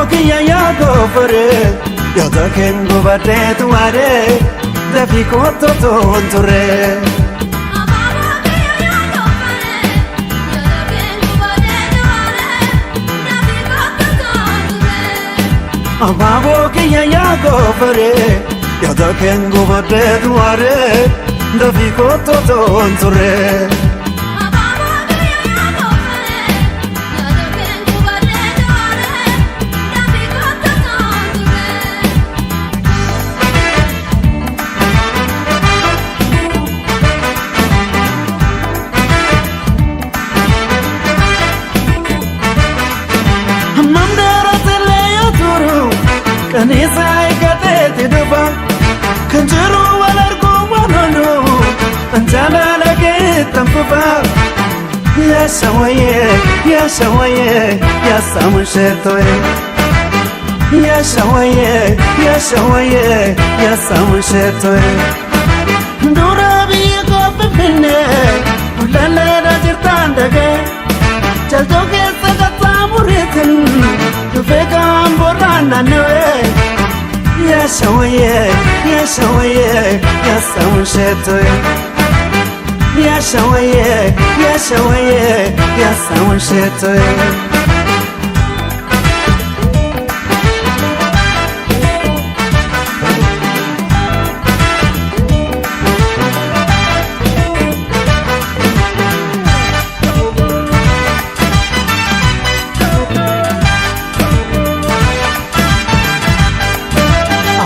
Ababokia Yagofore, Yodaken Gobade to Are, the Picoto Tonture. Ababokia Yagofore, Yodaken Gobade to Are, the Picoto Tonture. Kanisa ikate duba kanjuru walargo wanono anjala lage tampuba ya shawaye ya samushetoye ya shawaye ya samushetoye ndura bi ko pepine ulala rajirtandage chaldoge sagatamuritin tufekam borana noe ya shawaye ya samushetoye ya shawaye ya samushetoye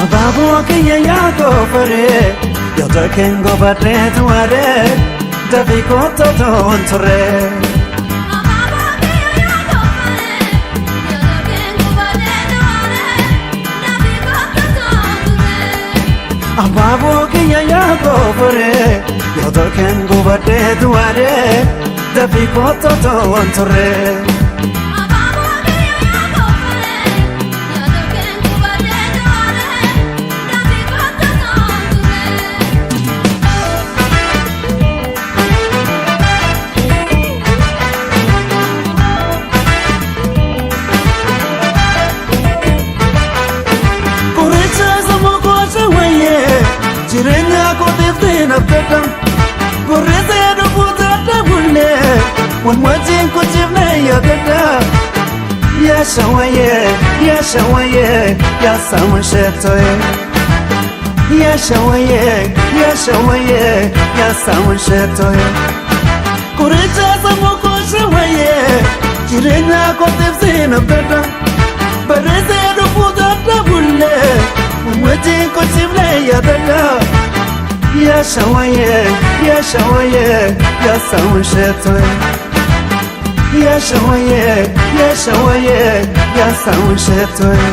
Ababokia Yagofore, Yodaken Gobade to Are, the Picoto Tonture. Ababokia Yagofore, Yodaken Gobade to Are, the Picoto Tonture. Jirenya kote na peta koreze do puta tabule wan majin ko chivne yagada ya shawaye ya samushetoye ya shawaye ya samushetoye koreze samoko shawaye jirenya kote na peta koreze do puta tabule wan majin ko chivne yagada ya shawaye ya samushetoye ya shawaye ya samushetoye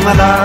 Mala